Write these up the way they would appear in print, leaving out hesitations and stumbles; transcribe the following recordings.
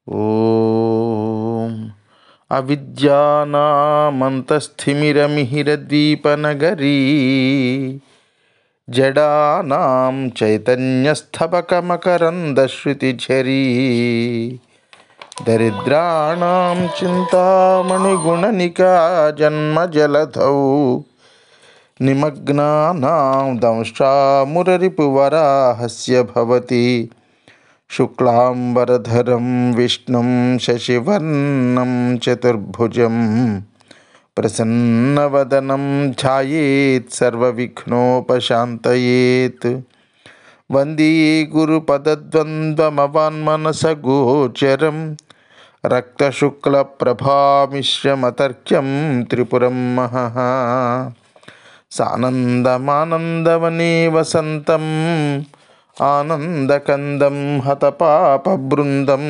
ఓం అవిద్యానామంతస్థిమిరమిహిరద్వీపనగరీ జడానాం చైతన్యస్థపకమకరందశ్రుతిఝరీ దరిద్రాణం చింతామణిగుణనికా జన్మజలధౌ నిమగ్నానాం దంష్ట్రామురరిపువరాహస్య భవతి శుక్లాంబరధరం విష్ణుం శశివర్ణం చతుర్భుజం ప్రసన్నవదనం ధ్యాయేత్ సర్వవిఘ్నోపశాంతయేత్. వందే గురుపదద్వంద్వమవాన్మనసగోచరం రక్తశుక్లప్రభామిశ్రమతర్క్యం త్రిపురం మహః. సానందమానందవనే వసంతం ఆనందకందం హతపాపబృందం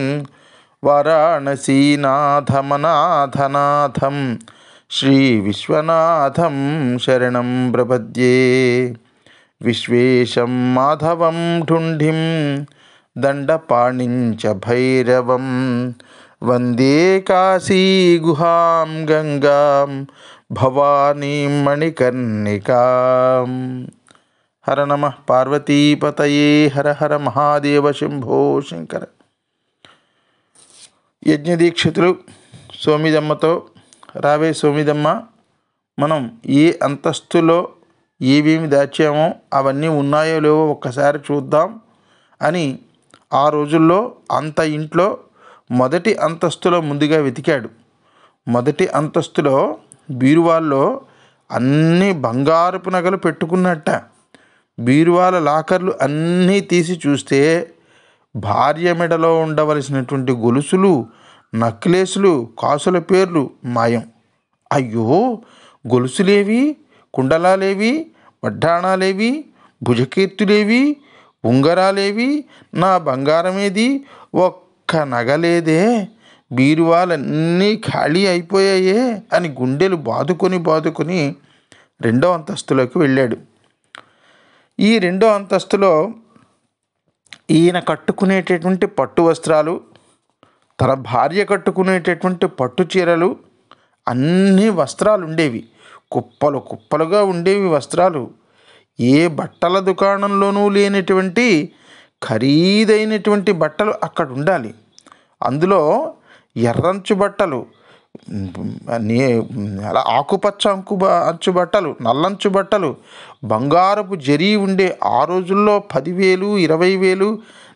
వారాణసీనాథమనాథనాథం శ్రీ విశ్వనాథం శరణం ప్రపద్యే. విశ్వేశం మాధవం ఢుంఢిం దండపాణిం చ భైరవం వందే కాశీగుహాం గంగాం భవానీం మణికర్ణికాం. హర నమః పార్వతీపతయే హర హర మహాదేవ శంభో శంకర. యజ్ఞదీక్షితులు సోమిదమ్మతో, రావే సోమిదమ్మ, మనం ఏ అంతస్తులో ఏమేమి దాచామో అవన్నీ ఉన్నాయో లేవో ఒక్కసారి చూద్దాం అని ఆ రోజుల్లో అంత ఇంట్లో మొదటి అంతస్తులో ముందుగా వెతికాడు. మొదటి అంతస్తులో బీరువాల్లో అన్ని బంగారపు నగలు పెట్టుకున్నట్ట. బీరువాల లాకర్లు అన్నీ తీసి చూస్తే భార్య మెడలో ఉండవలసినటువంటి గొలుసులు, నక్లెస్లు, కాసుల పేర్లు మాయం. అయ్యో, గొలుసులేవి, కుండలాలేవి, వడ్డాణాలేవి, భుజకీర్తులేవి, ఉంగరాలేవి, నా బంగారమేది, ఒక్క నగలేదే, బీరువాలన్నీ ఖాళీ అయిపోయాయే అని గుండెలు బాదుకొని రెండో అంతస్తులోకి వెళ్ళాడు. ఈ రెండో అంతస్తులో ఈయన కట్టుకునేటటువంటి పట్టు వస్త్రాలు, తన భార్య కట్టుకునేటటువంటి పట్టు చీరలు, అన్ని వస్త్రాలు ఉండేవి. కుప్పలు కుప్పలుగా ఉండేవి వస్త్రాలు. ఏ బట్టల దుకాణంలోనూ లేనటువంటి ఖరీదైనటువంటి బట్టలు అక్కడ ఉండాలి. అందులో ఎర్రంచు బట్టలు, అలా ఆకుపచ్చ అంచు బట్టలు, నల్లంచు బట్టలు, బంగారపు జరీ ఉండే. ఆ రోజుల్లో 10,000, 20,000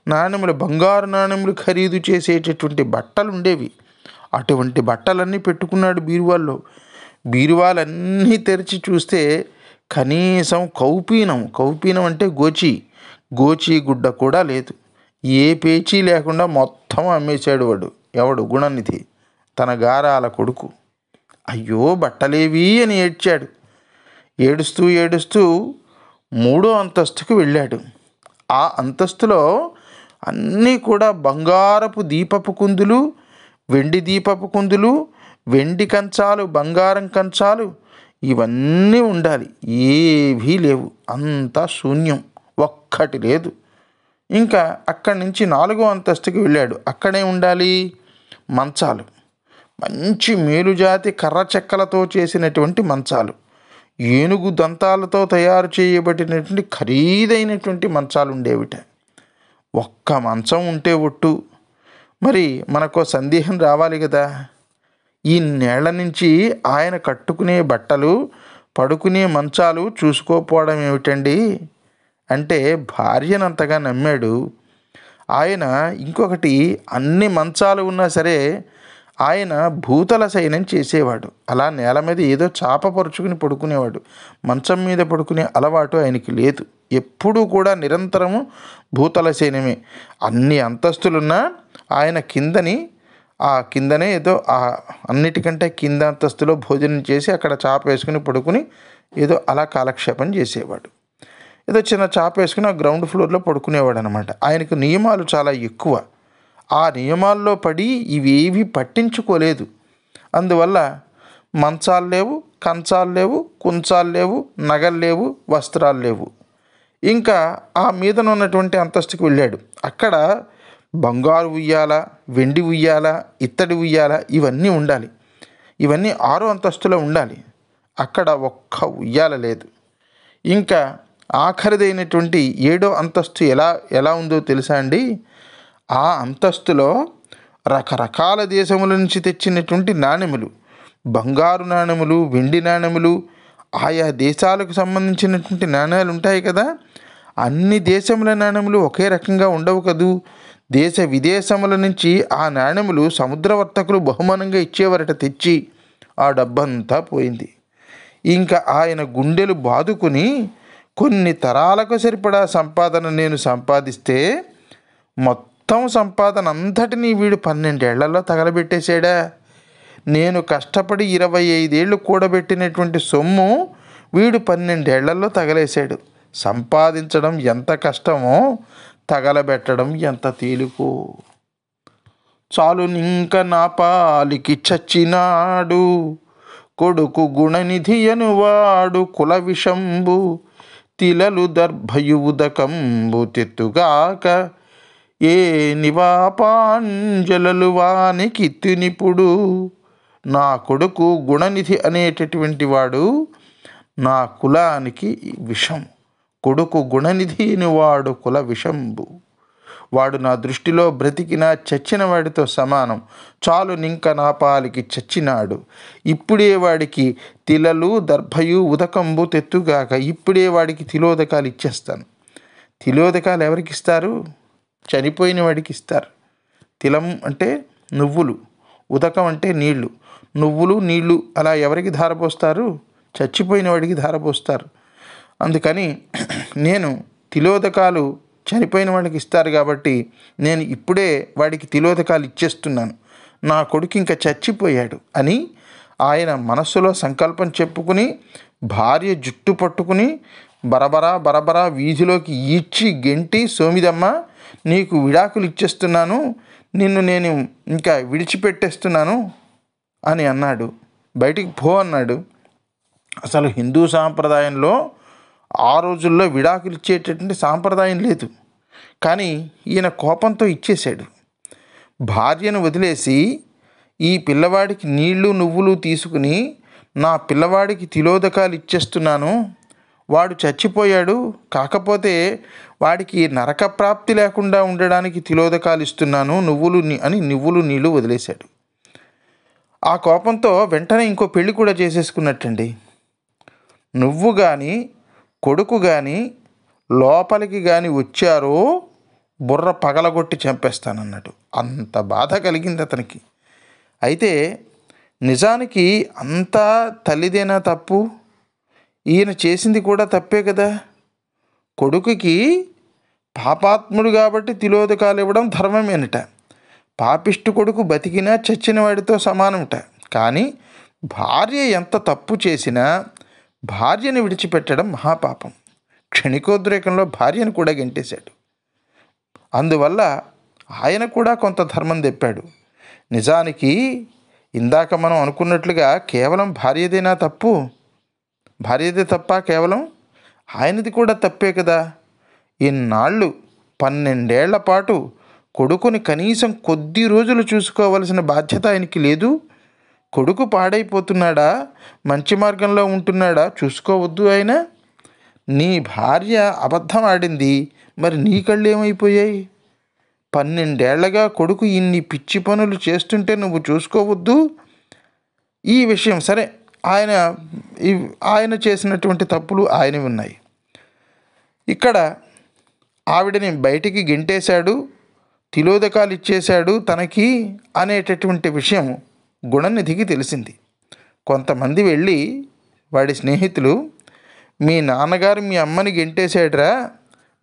నాణెములు, బంగారు నాణెములు ఖరీదు చేసేటటువంటి బట్టలు ఉండేవి. అటువంటి బట్టలన్నీ పెట్టుకున్నాడు బీరువాల్లో. బీరువాలన్నీ తెరిచి చూస్తే కనీసం కౌపీనం అంటే గోచి గుడ్డ కూడా లేదు. ఏ పేచీ లేకుండా మొత్తం అమ్మేశాడు వాడు. ఎవడు? గుణనిధి, తన గారాల కొడుకు. అయ్యో, బట్టలేవి అని ఏడ్చాడు. ఏడుస్తూ మూడో అంతస్తుకు వెళ్ళాడు. ఆ అంతస్తులో అన్నీ కూడా బంగారపు దీపపు కుందులు, వెండి దీపపు కుందులు, వెండి కంచాలు, బంగారం కంచాలు, ఇవన్నీ ఉండాలి. ఏవీ లేవు, అంతా శూన్యం, ఒక్కటి లేదు. ఇంకా అక్కడి నుంచి 4వ అంతస్తుకి వెళ్ళాడు. అక్కడే ఉండాలి మంచాలు, మంచి మేలుజాతి కర్ర చెక్కలతో చేసినటువంటి మంచాలు, ఏనుగు దంతాలతో తయారు చేయబడినటువంటి ఖరీదైనటువంటి మంచాలు ఉండేవిట. ఒక్క మంచం ఉంటే ఒట్టు. మరి మనకు సందేహం రావాలి కదా, ఈ నేళ్ల నుంచి ఆయన కట్టుకునే బట్టలు, పడుకునే మంచాలు చూసుకోపోవడం ఏమిటండి అంటే భార్యనంతగా నమ్మాడు ఆయన. ఇంకొకటి, అన్ని మంచాలు ఉన్నా సరే ఆయన భూతల శయనం చేసేవాడు. అలా నేల మీద ఏదో చాప పరుచుకుని పడుకునేవాడు. మంచం మీద పడుకునే అలవాటు ఆయనకి లేదు. ఎప్పుడూ కూడా నిరంతరము భూతల శయనమే. అన్ని అంతస్తులున్నా ఆయన కిందనే ఏదో అన్నిటికంటే కింద అంతస్తులో భోజనం చేసి అక్కడ చాప వేసుకుని పడుకుని ఏదో అలా కాలక్షేపం చేసేవాడు. ఏదో చిన్న చాప వేసుకుని ఆ గ్రౌండ్ ఫ్లోర్లో పడుకునేవాడు అనమాట. ఆయనకు నియమాలు చాలా ఎక్కువ. ఆ నియమాల్లో పడి ఇవేవి పట్టించుకోలేదు. అందువల్ల మంచాలు లేవు, కంచాలు లేవు, కుంచాలు లేవు, నగలు లేవు, వస్త్రాలు లేవు. ఇంకా ఆ మీదనున్నటువంటి అంతస్తుకు వెళ్ళాడు. అక్కడ బంగారు ఉయ్యాల, వెండి ఉయ్యాల, ఇత్తడి ఉయ్యాల ఇవన్నీ ఉండాలి. ఇవన్నీ 6వ అంతస్తులో ఉండాలి. అక్కడ ఒక్క ఉయ్యాల లేదు. ఇంకా ఆఖరిదైనటువంటి 7వ అంతస్తు ఎలా ఎలా ఉందో తెలుసా అండి? ఆ అంతస్తులో రకరకాల దేశముల నుంచి తెచ్చినటువంటి నాణెములు, బంగారు నాణెములు, వెండి నాణెములు, ఆయా దేశాలకు సంబంధించినటువంటి నాణ్యాలు ఉంటాయి కదా, అన్ని దేశముల నాణెములు ఒకే రకంగా ఉండవు కదూ. దేశ విదేశముల నుంచి ఆ నాణెములు సముద్ర వర్తకులు బహుమానంగా ఇచ్చేవారట. తెచ్చి ఆ డబ్బంతా పోయింది. ఇంకా ఆయన గుండెలు బాదుకుని కొన్ని తరాలకు సరిపడా సంపాదన నేను సంపాదిస్తే మొత్తం సంపాదన అంతటినీ వీడు 12 ఏళ్లలో తగలబెట్టేశాడా? నేను కష్టపడి 25 ఏళ్ళు కూడబెట్టినటువంటి సొమ్ము వీడు 12 ఏళ్లలో తగలేశాడు. సంపాదించడం ఎంత కష్టమో తగలబెట్టడం ఎంత తేలికో. చాలునింక నా పాలికి చచ్చినాడు, కొడుకు గుణనిధి అనువాడు కుల విషంబు, తిలలు దర్భయువుదకంబు తెత్తుగాక, ఏ నివాపాంజలలు వానికి తినిపుడు. నా కొడుకు గుణనిధి అనేటటువంటి వాడు నా కులానికి విషం. కొడుకు గుణనిధిని వాడు కుల విషంబు. వాడు నా దృష్టిలో బ్రతికినా చచ్చిన వాడితో సమానం. చాలు నింక నా పాలికి చచ్చినాడు. ఇప్పుడే వాడికి తిలలు దర్భయు ఉదకంబు తెత్తుగాక. ఇప్పుడే వాడికి తిలోదకాలు ఇచ్చేస్తాను. తిలోదకాలు ఎవరికి ఇస్తారు? చనిపోయిన వాడికి ఇస్తారు. తిలం అంటే నువ్వులు, ఉదకం అంటే నీళ్లు. నువ్వులు నీళ్లు అలా ఎవరికి ధారపోస్తారు? చచ్చిపోయిన వాడికి ధారపోస్తారు. అందుకని నేను తిలోదకాలు చనిపోయిన వాడికి ఇస్తారు కాబట్టి నేను ఇప్పుడే వాడికి తిలోదకాలు ఇచ్చేస్తున్నాను. నా కొడుకు ఇంకా చచ్చిపోయాడు అని ఆయన మనస్సులో సంకల్పం చెప్పుకుని భార్య జుట్టు పట్టుకుని బరబరా బరబరా వీధిలోకి ఈడ్చి గెంటి, సోమిదమ్మ నీకు విడాకులు ఇచ్చేస్తున్నాను, నిన్ను నేను ఇంకా విడిచిపెట్టేస్తున్నాను అని అన్నాడు. బయటికి పో అన్నాడు. అసలు హిందూ సాంప్రదాయంలో ఆ రోజుల్లో విడాకులు ఇచ్చేటటువంటి సాంప్రదాయం లేదు. కానీ ఈయన కోపంతో ఇచ్చేశాడు. భార్యను వదిలేసి ఈ పిల్లవాడికి నీళ్లు నువ్వులు తీసుకుని నా పిల్లవాడికి తిలోదకాలు ఇచ్చేస్తున్నాను, వాడు చచ్చిపోయాడు, కాకపోతే వాడికి నరక ప్రాప్తి లేకుండా ఉండడానికి తిలోదకాలు ఇస్తున్నాను నువ్వులు నీళ్లు వదిలేశాడు. ఆ కోపంతో వెంటనే ఇంకో పెళ్లి కూడా చేసేసుకున్నట్టండి. నువ్వు కానీ కొడుకు కానీ లోపలికి కానీ వచ్చారో బుర్ర పగలగొట్టి చంపేస్తానన్నాడు. అంత బాధ కలిగింది అతనికి. అయితే నిజానికి అంతా తల్లిదేనా తప్పు? ఈయన చేసింది కూడా తప్పే కదా. కొడుకుకి పాపాత్ముడు కాబట్టి తిలోదకాలు ఇవ్వడం ధర్మమేనట. పాపిష్టి కొడుకు బతికినా చచ్చిన వాడితో సమానమట. కానీ భార్య ఎంత తప్పు చేసినా భార్యను విడిచిపెట్టడం మహాపాపం. క్షణికోద్రేకంలో భార్యను కూడా గెంటేశాడు. అందువల్ల ఆయన కూడా కొంత ధర్మం తెప్పాడు. నిజానికి ఇందాక మనం అనుకున్నట్లుగా కేవలం భార్యదేనా తప్పు? భార్యదే తప్ప కేవలం? ఆయనది కూడా తప్పే కదా. ఇన్నాళ్ళు 12 ఏళ్ల పాటు కొడుకుని కనీసం కొద్ది రోజులు చూసుకోవలసిన బాధ్యత ఆయనకి లేదు. కొడుకు పాడైపోతున్నాడా, మంచి మార్గంలో ఉంటున్నాడా చూసుకోవద్దు ఆయన? నీ భార్య అబద్ధం ఆడింది, మరి నీ కళ్ళు ఏమైపోయాయి? 12 ఏళ్లగా కొడుకు ఇన్ని పిచ్చి పనులు చేస్తుంటే నువ్వు చూసుకోవద్దు? ఈ విషయం సరే, ఆయన చేసినటువంటి తప్పులు ఆయనవి ఉన్నాయి. ఇక్కడ ఆవిడని బయటికి గెంటేశాడు, తిలోదకాలు ఇచ్చేశాడు తనకి అనేటటువంటి విషయం గుణనిధికి తెలిసింది. కొంతమంది వెళ్ళి వాడి స్నేహితులు, మీ నాన్నగారు మీ అమ్మని గెంటేశాడురా,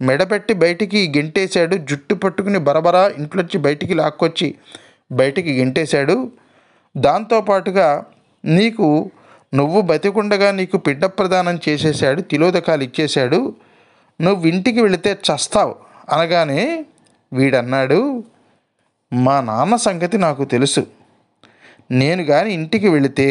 మెడపెట్టి బయటికి గెంటేశాడు, జుట్టు పట్టుకుని బరబరా ఇంట్లోంచి బయటికి లాక్కొచ్చి బయటికి గెంటేశాడు, దాంతోపాటుగా నువ్వు బతికుండగా నీకు పిండ ప్రదానం చేసేశాడు, తిలోదకాలు ఇచ్చేశాడు, నువ్వు ఇంటికి వెళితే చస్తావు అనగానే వీడన్నాడు, మా నాన్న సంగతి నాకు తెలుసు, నేను కానీ ఇంటికి వెళితే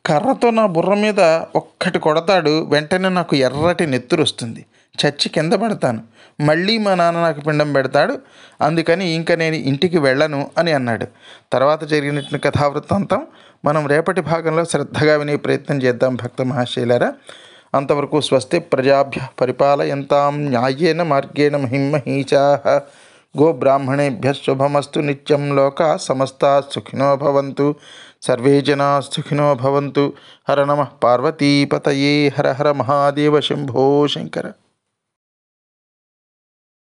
కర్రతో నా బుర్ర మీద ఒక్కటి కొడతాడు, వెంటనే నాకు ఎర్రటి నెత్తురు వస్తుంది, చచ్చి కింద పడతాను. మళ్ళీ మా నాన్న నాకు పిండం పెడతాడు. అందుకని ఇంక నేను ఇంటికి వెళ్ళను అని అన్నాడు. తర్వాత జరిగినటువంటి కథావృత్తాంతం మనం రేపటి భాగంలో శ్రద్ధగా వినే ప్రయత్నం చేద్దాం భక్త మహాశైలారా. అంతవరకు స్వస్తి ప్రజాభ్య పరిపాలయంతాం న్యాయేన మార్గేణ మహిమహీషాః. గోబ్రాహ్మణేభ్య శుభమస్తు నిత్యం. లోకా సమస్తా సుఖినో భవంతు. సర్వే జనా సుఖినో భవంతు. హర నమః పార్వతీపతయే. హర హర మహాదేవ శంభో శంకర.